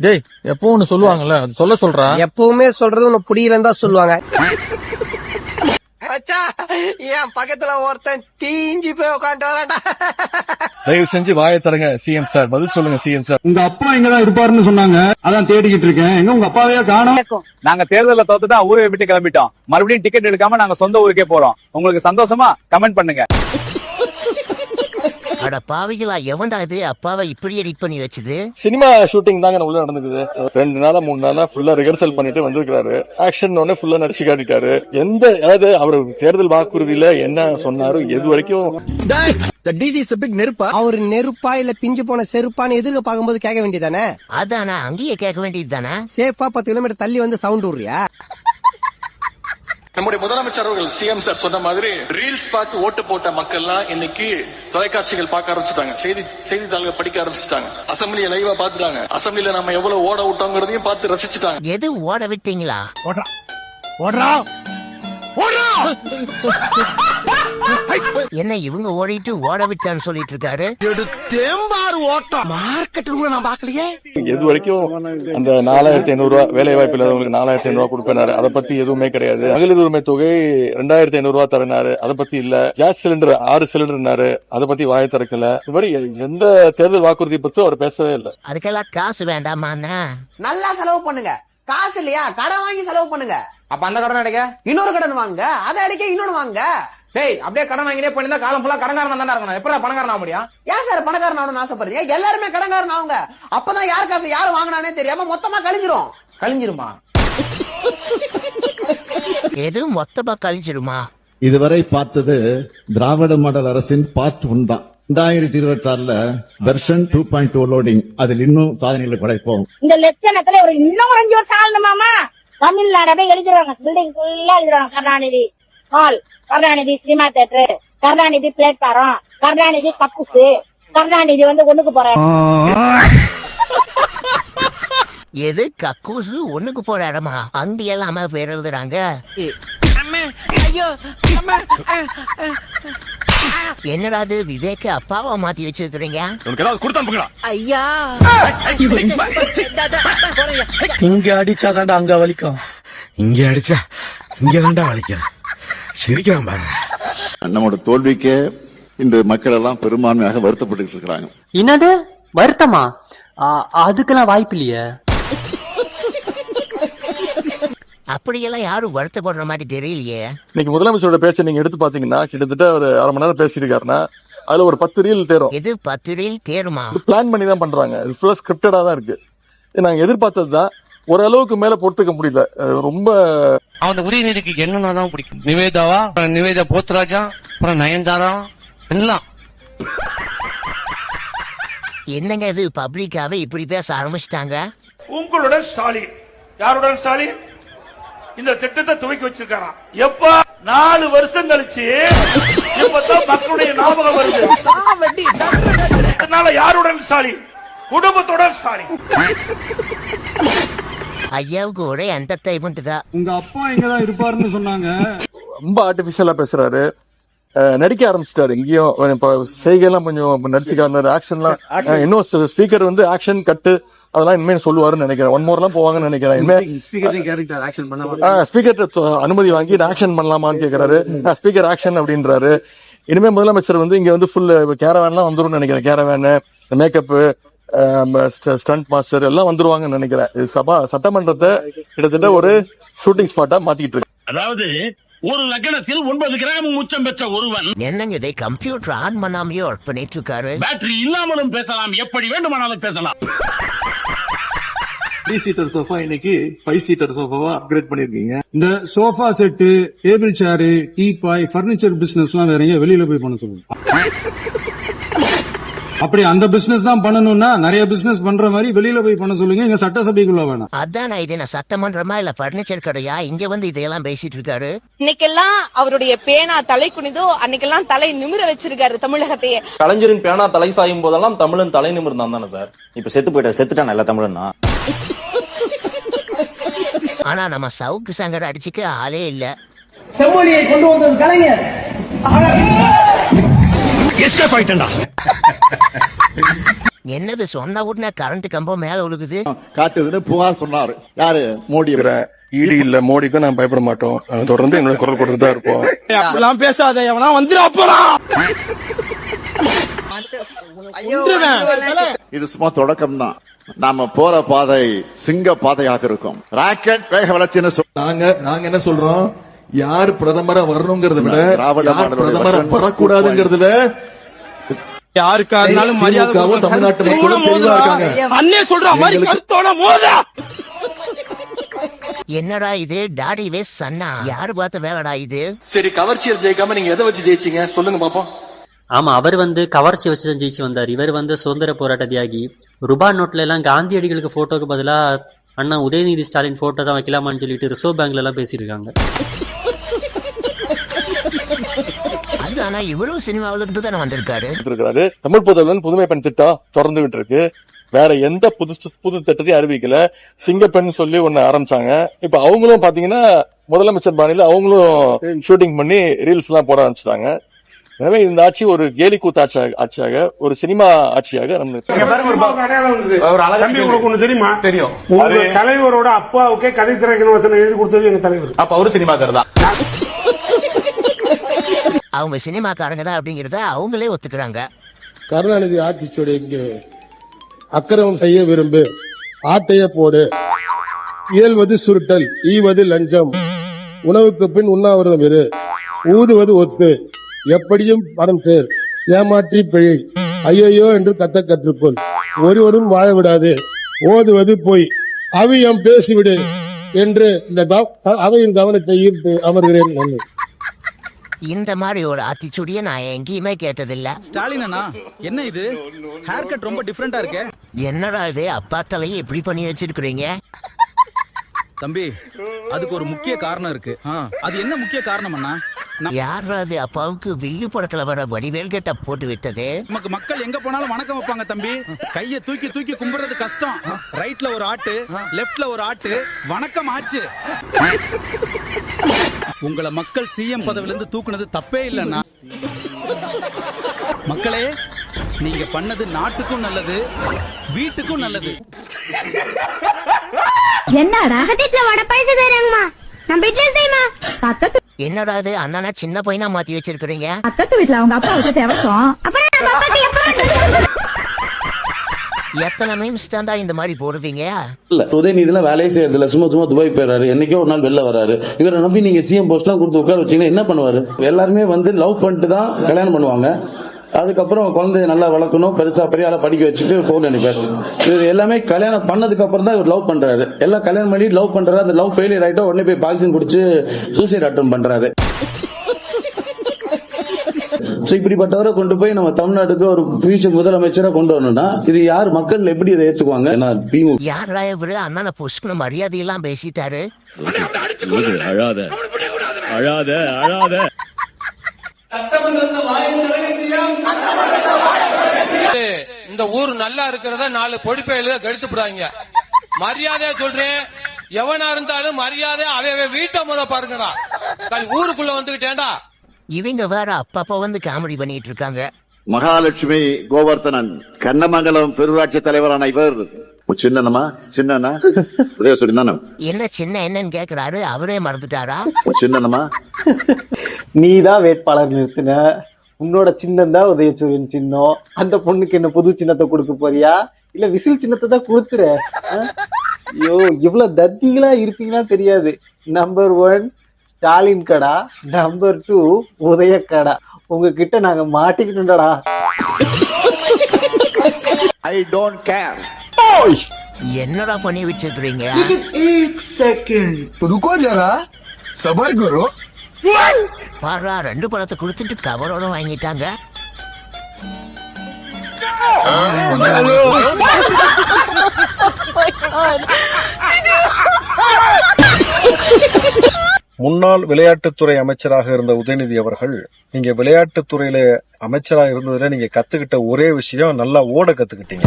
டேய் எப்போ ஒண்ணு சொல்லுவாங்கல்ல அது சொல்றா. எப்பவுமே சொல்றது உனக்கு புரியலன்னு தான் சொல்லுவாங்க. என் பக்கத்துல ஒருத்தன் தீஞ்சு போய் உட்காந்து வரடா. தயவு செஞ்சு வாயை தரங்க சிஎம் சார், பதில் சொல்லுங்க சிஎம் சார். உங்க அப்பா இங்கதான் இருப்பாருன்னு சொன்னாங்க, அதான் தேடிக்கிட்டு இருக்கேன். எங்க உங்க அப்பாவையே காணோம். நாங்க தேர்தலில் தோத்துட்டா ஊரை விட்டு கிளம்பிட்டோம். மறுபடியும் டிக்கெட் எடுக்காம நாங்க சொந்த ஊருக்கே போறோம். உங்களுக்கு சந்தோஷமா? கமெண்ட் பண்ணுங்க. அட பாவிகளா, எவன்டா இது அப்பாவை இப்படி எடிட் பண்ணி வச்சது? சினிமா ஷூட்டிங் தாங்க உள்ள நடந்துக்குது. 2 நாளா 3 நாளா ஃபுல்லா ரிஹர்சல் பண்ணிட்டு வந்திருக்காரு. ஆக்ஷன் ஒண்ணு ஃபுல்லா நடிச்சு காட்டிட்டாரு. அதாவது அவர் தேர்தல் வாக்குறுதியில என்ன சொன்னாரு எது வரைக்கும் நெருப்பா அவர் நெருப்பா இல்ல பிஞ்சு போன செருப்பான்னு எதிர்க்க பாக்கும்போது கேட்க வேண்டியதானே? அதானா அங்கேயே கேட்க வேண்டியது தானே? சேஃபா 10 கிலோமீட்டர் தள்ளி வந்து சவுண்ட் விடுறியா? நம்முடைய முதலமைச்சர் அவர்கள் சிஎம் சார் சொன்ன மாதிரி ரீல்ஸ் பார்த்து ஓட்டு போட்ட மக்கள்லாம் இன்னைக்கு தொலைக்காட்சிகள் பார்க்க ஆரம்பிச்சுட்டாங்க, செய்தித்தாள்கள் படிக்க ஆரம்பிச்சுட்டாங்க, அசம்பிளியை லைவா பாத்துட்டாங்க, அசம்பிளியில நம்ம எவ்வளவு ஓட விட்டோங்கிறதையும் பார்த்து ரசிச்சுட்டாங்க. எது ஓட விட்டீங்களா? என்ன இவங்க ஓடிட்டு ஓட விட்டான்னு சொல்லிட்டு இருக்காரு. எது வரைக்கும் அந்த 4500 ரூபாய் வேலை வாய்ப்பு இல்லாதவங்களுக்கு 4500 ரூபாய் கொடுப்பேனாரு. அதை பத்தி எதுவுமே கிடையாது. மகளிர் உரிமை தொகை 2500 ரூபாய் தரனாரு. அதை பத்தி இல்ல. Gas cylinder 6 சிலிண்டர்னாரு. அதை பத்தி வாயை திறக்கல. இது மாதிரி எந்த தேர்தல் வாக்குறுதி பத்தி அவர் பேசவே இல்லை. அதுக்கெல்லாம் காசு வேண்டாமா? நல்லா செலவு பண்ணுங்க. காசு இல்லையா, கடன் வாங்கி செலவு பண்ணுங்க. அப்ப அந்த கடன் அடைக்க இன்னொரு கடன் வாங்க, அதை அடைக்க இன்னொன்னு வாங்க. டேய் அப்படியே கடன் வாங்கினே பண்ணிருந்தா காலம் ஃபுல்லா கடன்காரன் தானே இருக்கணும். எப்ப பணக்காரன் ஆக முடியும்? ஏன் சார் பணக்காரன் ஆகணும்னு ஆசைப்படுறீங்க? எல்லாருமே கடன்காரன் ஆகுங்க. அப்பதான் யார் காசு யாரு வாங்கினானே தெரியாம மொத்தமா கழிஞ்சிருமா? எது மொத்தமா கழிஞ்சிருமா? இதுவரை பார்த்தது திராவிட மாடல் அரசின் பார்ட் 1 தான். 2026ல வெர்ஷன் 2.2 லோடிங். அதில் இன்னும் சாதனைகளை படைப்போம். இந்த லட்சணத்துல ஒரு இன்னும் 5 வருஷம் ஆகணுமாமா? தமிழ்நாடு எழுதுறாங்க, பில்டிங் ஃபுல்லா எழுதுறாங்க. Karunanidhi hall, Karunanidhi cinema theatre, Karunanidhi platform, Karunanidhi கப்புசு, கருணாநிதி ஒண்ணுக்கு போறாரு. எது கக்கூசு ஒண்ணுக்கு போற இடமா? அங்க எல்லாமே பேர் எழுதுறாங்க. என்னடா அது விவேக் அப்பாவா மாத்தி வச்சிருக்கீங்க? ஐயா இங்க அடிச்சாதாண்டா அங்க வலிக்கும், இங்க அடிச்சா இங்கதாண்டா வலிக்கும். சிரிக்கிறான் பாரு. நம்மளோட தோல்விக்கு இந்த மக்கள் எல்லாம் பெரும்பான்மையாக வருத்தப்பட்டு இருக்கிறாங்க. என்னது வருத்தமா? அதுக்கெல்லாம் வாய்ப்பு இல்லையே. அப்படியெல்லாம் யாரும் வருத்தப்படுற மாதிரி தெரியலையே. இன்னைக்கு முதலமைச்சரோட பேச்சை நீங்க எடுத்து பாத்தீங்கன்னா கிட்டத்தட்ட ஒரு 1/2 மணி நேரம் பேசியிருக்காருன்னா அதுல ஒரு 10 ரீல் தேரும். எது 10 ரீல் தேருமா? பிளான் பண்ணி தான் பண்றாங்க. இது ஃபுல்லா ஸ்கிரிப்டடா தான் இருக்கு. நாங்க எதிர்பார்த்ததுதான். ஓரளவுக்கு மேல பொறுத்துக்க முடியல. ரொம்ப அவன் உதயநிதிக்கு என்னன்னா பிடிக்கும். நிவேதா போத்ராஜா, அப்புறம் நயன்தாரா எல்லாம். என்னங்க இது பப்ளிக்காவே இப்படி பேச ஆரம்பிச்சிட்டாங்க? உங்களுடன் ஸ்டாலின், யாருடன் ஸ்டாலின் இந்த திட்டத்தை துவக்கி வச்சிருக்காராம். எப்ப 4 வருஷம் கழிச்சு இப்பதான் மக்களுடைய ஞாபகம் வருது. அதனால யாருடன் ஸ்டாலின்? குடும்பத்துடன் ஸ்டாலின். ஐயாவுக்கு ஒரே என்டர்டைன்மெண்ட் தான். உங்க அப்பா இங்கதான் இருப்பாருன்னு சொன்னாங்க. ரொம்ப ஆர்டிபிஷியலா பேசுறாரு. நடிக்க ஆரம்பிச்சிட்டாரு. இங்கேயும் செய்கையெல்லாம் கொஞ்சம் நடிச்சுக்காரு. ஆக்ஷன்லாம் இன்னும் ஸ்பீக்கர் ஆக்ஷன் கட்டு அதெல்லாம் இனிமே சொல்லுவாருன்னு நினைக்கிறேன். 1 மோர் எல்லாம் போவாங்கன்னு நினைக்கிறேன். ஸ்பீக்கர் அனுமதி வாங்கி ஆக்ஷன் பண்ணலாமான்னு கேக்குறாரு. ஸ்பீக்கர் ஆக்ஷன் அப்படின்றாரு. இனிமே முதலமைச்சர் இங்க ஃபுல் கேரவேன்லாம் வந்துரும் நினைக்கிறேன். கேரவேன், மேக்கப், ஸ்டண்ட் மாஸ்டர் எல்லாம் வந்துருவாங்கன்னு நினைக்கிறேன். சட்டமன்றத்தை கிட்டத்தட்ட ஒரு ஷூட்டிங் ஸ்பாட்டா மாத்திட்டு இருக்கு. அதாவது ஒரு லக்னத்தில் 9 கிராம் உச்சம் பெற்ற ஒருவன் என்னங்க இதை கம்ப்யூட்டர் ஆன் பண்ணாமையே ஒர்க் பண்ணிட்டு இருக்காரு. பேட்டரி இல்லாமலும் பேசலாம், எப்படி வேண்டுமானாலும் பேசலாம். 3 சீட்டர் சோஃபா இன்னைக்கு 5 சீட்டர் சோஃபாவா அப்கிரேட் பண்ணிருக்கீங்க. இந்த சோஃபா செட்டு, டேபிள் சேரு, டீபாய், பர்னிச்சர் பிசினஸ் எல்லாம் வேற எங்க வெளியில போய் பண்ண சொல்லுங்க. அப்படி அந்த பிசினஸ் தான் பண்ணணும்னா நிறைய பிசினஸ் பண்ற மாதிரி வெளியில போய் பண்ண சொல்லுங்க. இங்க சட்டசபைக்குள்ள வேணாம். அதான் இது நான் சட்டமன்றமா இல்ல பர்னிச்சர் கடையா? இங்க இதெல்லாம் பேசிட்டு இருக்காரு. இன்னைக்கெல்லாம் அவருடைய பேனா தலை குனிதோ அன்னைக்கெல்லாம் தலை நிமிர வச்சிருக்காரு தமிழகத்தையே. கலைஞரின் பேனா தலை சாயும் போதெல்லாம் தமிழன் தலை நிமிர்ந்தான் தானே சார்? இப்ப செத்துட்டான் எல்லா தமிழன்னா. ஆனா நம்ம சவுக்கு சங்கர் அடிச்சுக்க ஆளே இல்ல. செம்மொழியை கொண்டு வந்தது கலைஞர். என்னது சொன்ன உடனே கரண்ட் கம்பம் மேல விழுகுது காட்டுதுன்னு புகார் சொன்னாரு யாரு மோடி ஈடி இல்ல மோடிக்கும் நான் பயப்பட மாட்டோம். நாங்க தொடர்ந்து எங்களை குரல் கொடுத்துதான் இருப்போம். அப்படிலாம் பேசாத, எவனா வந்துடா போறான். இது சும்மா தொடக்கம் தான். நாம போற பாதை சிங்க பாதையாக இருக்கும். ராக்கெட் வேக வளர்ச்சின்னு நாங்க என்ன சொல்றோம், யார் பிரதமரா வரணுங்கிறத விட யார் பிரதமரா வரக்கூடாதுங்கிறதுல யாருக்கா இருந்தாலும் மரியாதை தமிழ்நாட்டு மக்களும் தெளிவா இருக்காங்க. அண்ணே சொல்ற மாதிரி கருத்தோட மோதா. என்னடா இது டாடி வேஸ் சன்னா, யாரு பார்த்த வேலைடா இது? சரி, கவர்ச்சியல் ஜெயிக்காம நீங்க எதை வச்சு ஜெயிச்சீங்க சொல்லுங்க பாப்போம். ஆமா, அவர் கவர்ச்சி வச்சுதான் ஜெயிச்சு வந்தார். இவர் சுதந்திர போராட்ட தியாகி. ரூபாய் நோட்ல எல்லாம் காந்தியடிகளுக்கு போட்டோக்கு பதிலா அண்ணா உதயநிதி ஸ்டாலின் போட்டோ தான் வைக்கலாமான்னு சொல்லிட்டு ரிசர்வ் பேங்க்ல எல்லாம் பேசியிருக்காங்க. அது ஆனா இவரும் சினிமாவில தானே வந்திருக்காரு. தமிழ் புதல்வன் புதுமை பெண் திட்டம் தொடர்ந்துகிட்டு இருக்கு. வேற எந்த புது திட்டத்தையும் அறிவிக்கல. சிங்கப்பெண் சொல்லி ஒண்ணு ஆரம்பிச்சாங்க. இப்ப அவங்களும் பாத்தீங்கன்னா முதலமைச்சர் பாணியில அவங்களும் ஷூட்டிங் பண்ணி ரீல்ஸ் எல்லாம் போட ஆரம்பிச்சிட்டாங்க. எனவே இந்த ஆட்சி ஒரு கேலி கூத்து ஆட்சியாக, ஒரு சினிமா ஆட்சியாக தெரியுமா? தெரியும். உங்க தலைவரோட அப்பாவுக்கே கதை திரைக்கணும் வசனம் எழுதி கொடுத்தது எங்க தலைவர். அப்ப அவரு சினிமாக்காரர் தான். அவங்க சினிமாக்காரங்க தான் அப்படிங்கறத அவங்களே ஒத்துக்கிறாங்க. கருணாநிதி ஆட்சியோட அக்கிரமம் செய்ய விரும்பு, ஆட்டைய போடு, இயல்வது சுருட்டல், ஈவது லஞ்சம், உணவுக்கு பின் உண்ணாவிரதம் இரு, ஊதுவது ஒத்து, எப்படியும் பணம் சேர், ஏமாற்றி பிழை, ஐயோ என்று கற்றுக்கொள், ஒருவரும் வாழ விடாது, ஓதுவது பொய், அவியம் பேசிவிடு என்று இந்த அவையின் கவனத்தை ஈர்த்து அமர்கிறேன். நன்றி. இந்த மாதிரி ஒரு ஆத்திச்சூடிய நான் எங்கேயுமே கேட்டதில்ல. ஸ்டாலின் அண்ணா, என்ன இது ஹேர் கட் ரொம்ப டிஃபரெண்டா இருக்கு. என்னடா இது அப்பா தலையை இப்படி பண்ணி வச்சிருக்கீங்க? தம்பி, அதுக்கு ஒரு முக்கிய காரணம் இருக்கு. அது என்ன முக்கிய காரணம் அண்ணா? யாராவது அப்பாவுக்கு வில்லு படத்துல வர வடிவேல் கெட்ட போட்டு விட்டது. நமக்கு மக்கள் எங்க போனாலும் வணக்கம் வைப்பாங்க தம்பி. கைய தூக்கி தூக்கி கும்பிடுறது கஷ்டம். ரைட்ல ஒரு ஆட்டு, லெப்ட்ல ஒரு ஆட்டு, வணக்கம் ஆச்சு. உங்களை மக்கள் சிஎம் பதவியில இருந்து தூக்குனது தப்பே இல்லைன்னா. மக்களே, நீங்க பண்ணது நாட்டுக்கும் நல்லது, வீட்டுக்கும் நல்லது. என்னடா வட பைசா தரேங்கம்மா, நம்ம வீட்ல செய்யுமா. என்னடா இது அண்ணா சின்ன பையனா மாத்தி வச்சிருக்கீங்க? பக்கத்து வீட்ல அவங்க அப்பா வச்சு தேவசம். எத்தனை மீம்ஸ் தாண்டா இந்த மாதிரி போடுவீங்க? இல்ல, உதயநிதியில வேலையை செய்யறதுல சும்மா துபாய் போயிடுறாரு, என்னைக்கோ ஒரு நாள் வெளில வராரு. இவரை நம்பி நீங்க சிஎம் போஸ்ட் எல்லாம் கொடுத்து உட்கார வச்சீங்கன்னா என்ன பண்ணுவாரு? எல்லாருமே லவ் பண்ணிட்டு தான் கல்யாணம் பண்ணுவாங்க. அதுக்கப்புறம் குழந்தைய நல்லா வளர்க்கணும், பெருசா பெரிய ஆளா படிக்க வச்சுட்டு போன் நினைப்பாரு. இவர் எல்லாமே கல்யாணம் பண்ணதுக்கு அப்புறம் தான் இவர் லவ் பண்றாரு. எல்லாம் கல்யாணம் பண்ணி லவ் பண்றாரு. அந்த லவ் ஃபெயிலியர் ஆயிட்டா உடனே போய் பாய்சன் குடிச்சு சூசைட் அட்டம் பண்றாரு. இப்படிப்பட்டவரை கொண்டு போய் நம்ம தமிழ்நாட்டுக்கு ஒரு ஃபியூச்சர் முதலமைச்சரா கொண்டு வரணும்னா இது யார், மக்கள் எப்படி இதை ஏத்துக்குவாங்க? யாரா இவரு அண்ணா புஷ்கன மரியாதை எல்லாம் பேசிட்டாரு. அழாத அழாத அழாத. இந்த ஊர் நல்லா இருக்கிறத 4 பொடிப்பையில கெடுத்து போடுறாங்க. மரியாதையா சொல்றேன், எவனா இருந்தாலும் மரியாதை அவை வீட்டை பாருங்கடா. ஊருக்குள்ள வந்துகிட்டேன்டா. இவங்க வேற அப்பப்ப காமெடி பண்ணிட்டு இருக்காங்க. மகாலட்சுமி கோவர்த்தனன் கண்ணமங்கலம் பெருராட்சி தலைவரான இவர் சின்னமா சின்ன உதயசூரி தானே. என்ன சின்ன என்னன்னு கேக்குறாரு, அவரே மறந்துட்டாரா? சின்னமா நீதான் வேட்பாளர் நிறுத்தின, உன்னோட சின்னம் தான் உதயசூரியன் சின்னம். அந்த பொண்ணுக்கு என்ன புது சின்னத்தை கொடுக்க போறியா, இல்ல விசில் சின்னத்தை தான் கொடுத்துற? ஐயோ, இவ்வளவு தத்திகளா இருப்பீங்களா தெரியாது. நம்பர் 1 ஸ்டாலின் கடா, நம்பர் 2 உதய கடா. உங்ககிட்ட நாங்க மாட்டிக்கிட்டோம்டா. I don't care. என்னடா பண்ணி வச்சிருக்கீங்க? பாரா 2 பழத்தை கொடுத்துட்டு கவரோட வாங்கிட்டாங்க. முன்னாள் விளையாட்டுத்துறை அமைச்சராக இருந்த உதயநிதி அவர்கள், நீங்க விளையாட்டுத்துறையில அமைச்சராக இருந்ததுல நீங்க கத்துக்கிட்ட ஒரே விஷயம், நல்லா ஓட கத்துக்கிட்டீங்க.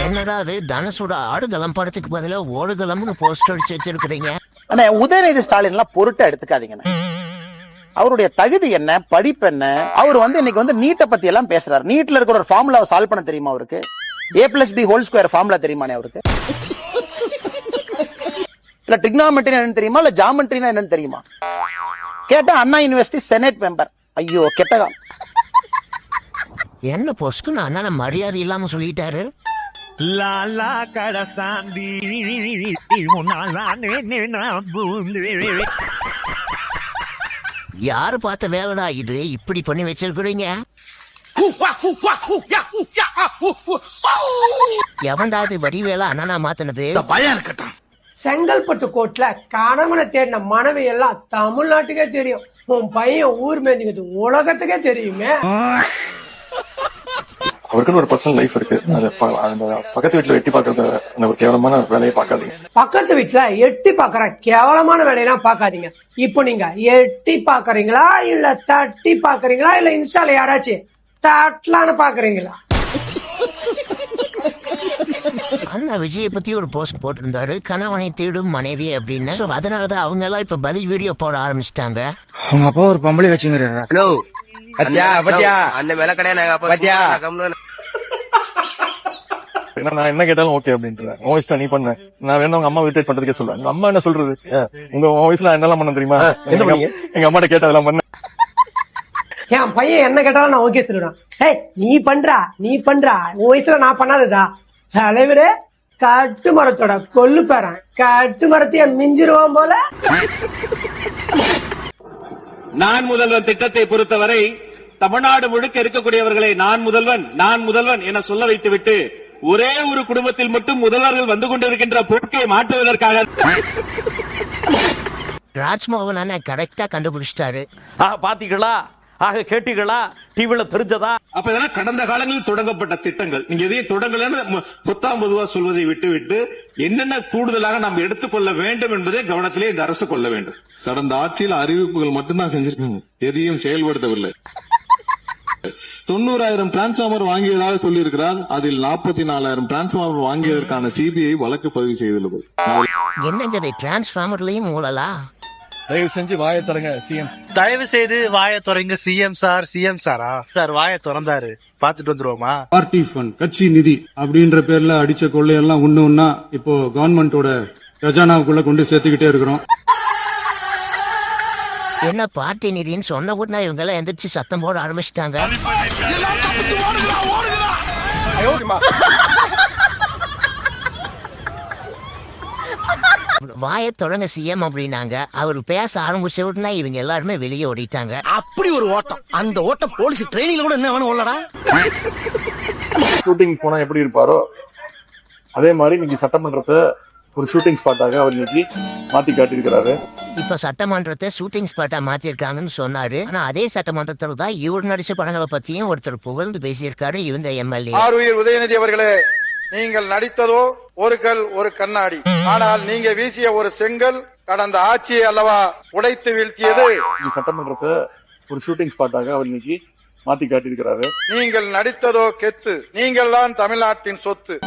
என்னடா அது தனுஷோட ஆடுகளம் படத்துக்கு பதிலா ஓடுகளம்னு போஸ்டர் அடிச்சு வச்சிருக்கீங்க. உதயநிதி ஸ்டாலின் எல்லாம் பொருட்டா எடுத்துக்காதீங்க. அவருடைய தகுதி என்ன, படிப்பு என்ன? அவர் இன்னைக்கு நீட்டை பத்தி எல்லாம் பேசுறாரு. நீட்ல இருக்கிற ஒரு ஃபார்முலாவை சால்வ் பண்ண தெரியுமா அவருக்கு? A+B² ஃபார்முலா தெரியுமானே அவருக்கு? இல்ல ட்ரிக்னாமெட்ரி என்னன்னு தெரியுமா? இல்ல ஜாமெட்ரினா என்னன்னு தெரியுமா? கேட்டா அண்ணா யூனிவர்சிட்டி செனட் மெம்பர். ஐயோ கெட்டகா. என்ன பொஸ்க்கு அண்ணா மரியாதை இல்லாம சொல்லிட்டாரு. லாலா கடசாந்தி யாரு பார்த்த வேலைடா இது? இப்படி பண்ணி வச்சிருக்கிறீங்க. எவன்டாது வடிவேலா அண்ணா மாத்தினது? பயம் இருக்கட்டும். செங்கல்பட்டு கோட்ல கணவனை தேடின மனைவி எல்லாம் தமிழ்நாட்டுக்கே தெரியும். உன் பையன் ஊர் மேந்திக்கிறது உலகத்துக்கே தெரியுமே. அவருக்குன்னு ஒரு பர்சனல் லைஃப் இருக்கு. அந்த பக்கத்து வீட்டுல எட்டி பாக்குறது ஒரு கேவலமான வேலையை பார்க்காதீங்க. பக்கத்து வீட்டுல எட்டி பாக்குற கேவலமான வேலையெல்லாம் பாக்காதீங்க. இப்போ நீங்க எட்டி பாக்குறீங்களா இல்ல தட்டி பாக்குறீங்களா இல்ல இன்ஸ்டால யாராச்சும் தட்டலான்னு பாக்குறீங்களா? அண்ணா விஜயை பத்தி ஒரு போஸ்ட் போட்டிருந்தாரு, கணவனை தேடும் மனைவி அப்படின்னு. அதனாலதான் அவங்க எல்லாம் இப்ப பதில் வீடியோ போட ஆரம்பிச்சிட்டாங்க. அவங்க அப்பா ஒரு பொம்பளை வச்சுங்கிறாரு. ஹலோ அந்த மேல நான் என்ன கேட்டாலும் ஓகே அப்படின்றேன். உன் வயசுல நீ பண்ண, நான் வேணும் உங்க அம்மா விட்டேட் பண்றதுக்கே சொல்றேன். உங்க அம்மா என்ன சொல்றது? உங்க வயசுல என்னெல்லாம் பண்ண தெரியுமா? எங்க அம்மாட்ட கேட்ட அதெல்லாம் பண்ண. என் பையன் என்ன கேட்டாலும் நான் ஓகே சொல்லுவேன். நீ பண்றா உன் வயசுல நான் பண்ணாததா? தலைவரே கட்டு மரத்தோட கொல்லு பேரன் கட்டு மரத்தைய மிஞ்சிருவான் போல. நான் முதல்வன் திட்டத்தை பொறுத்தவரை தமிழ்நாடு முழுக்க இருக்கக்கூடியவர்களை நான் முதல்வன் என சொல்ல வைத்துவிட்டு ஒரே ஒரு குடும்பத்தில் மட்டும் முதல்வர்கள் வந்து கொண்டிருக்கின்ற போக்கை மாற்றுவதற்காக ராஜ்மோகன் அண்ணா கரெக்டா கண்டுபிடிச்சிட்டாரு. பாத்தீங்களா? ஆக கேட்டீங்களா? டிவில தெரிஞ்சதா? அப்ப இதெல்லாம் கடந்த காலங்களில் தொடங்கப்பட்ட திட்டங்கள். நீங்க எதையும் தொடங்கலன்னு பொத்தாம் பொதுவா சொல்வதை விட்டுவிட்டு என்னென்ன கூடுதலாக நாம் எடுத்துக்கொள்ள வேண்டும் என்பதை கவனத்திலே இந்த அரசு கொள்ள வேண்டும். கடந்த ஆட்சியில் அறிவிப்புகள் மட்டும்தான் செஞ்சிருக்காங்க, எதையும் செயல்படுத்தவில்லை. 90,000 டிரான்ஸ்பார்மர் வாங்கியதாக சொல்லியிருக்கிறார். அதில் 44,000 டிரான்ஸ்பார்மர் வாங்கியதற்கான சிபிஐ வழக்கு பதிவு செய்துள்ளது. என்னங்க டிரான்ஸ்பார்மர்லயும் மூலலா? தயவு செஞ்சு வாயை திறங்க சிஎம். தயவு செய்து வாயை திறங்க சிஎம் சாரா சார் வாயை திறந்தாரு, பாத்துட்டு வந்துருவோமா? பார்ட்டி ஃபண்ட், கட்சி நிதி அப்படின்ற பேர்ல அடிச்ச கொள்ளையெல்லாம் ஒண்ணா இப்போ கவர்மெண்டோட கஜானாவுக்குள்ள கொண்டு சேர்த்துக்கிட்டே இருக்கிறோம். என்ன பார்ட்டி நிதின்னு சொன்ன உடனே இவங்க எல்லாம் எந்திரிச்சு சத்தம் போட ஆரம்பிச்சிட்டாங்க. வாயை தொடங்க சிஎம் அப்படின்னாங்க. அவர் பேச ஆரம்பிச்ச உடனே இவங்க எல்லாருமே வெளியே ஓடிட்டாங்க. அப்படி ஒரு ஓட்டம். அந்த ஓட்டம் போலீஸ் ட்ரைனிங்ல கூட என்ன வேணும் ஓடலடா. ஷூட்டிங் போனா எப்படி இருப்பாரோ அதே மாதிரி இன்னைக்கு சட்டமன்றத்தை ஒரு ஷூட்டிங் ஸ்பாட்டாக அவர் இன்னைக்கு மாத்தி காட்டியிருக்கிறாரு. இப்ப சட்டமன்றத்தை ஷூட்டிங் ஸ்பாட்டா மாத்திருக்காங்கன்னு சொன்னாரு. ஆனா அதே சட்டமன்றத்துல தான் இவர் நடிச்ச படங்களை பத்தியும் ஒருத்தர் புகழ்ந்து பேசியிருக்காரு. இவங்க எம்எல்ஏ ஆருயிர் உதயநிதி அவர்களே, நீங்கள் நடித்ததோ ஒரு கல் ஒரு கண்ணாடி, ஆனால் நீங்க வீசிய ஒரு செங்கல் கடந்த ஆட்சியை அல்லவா உடைத்து வீழ்த்தியது. சட்டமன்றத்தை ஒரு ஷூட்டிங் ஸ்பாட்டாக அவர் இன்னைக்கு மாத்தி காட்டியிருக்கிறாரு. நீங்கள் நடித்ததோ கெத்து, நீங்கள் தான் தமிழ்நாட்டின் சொத்து.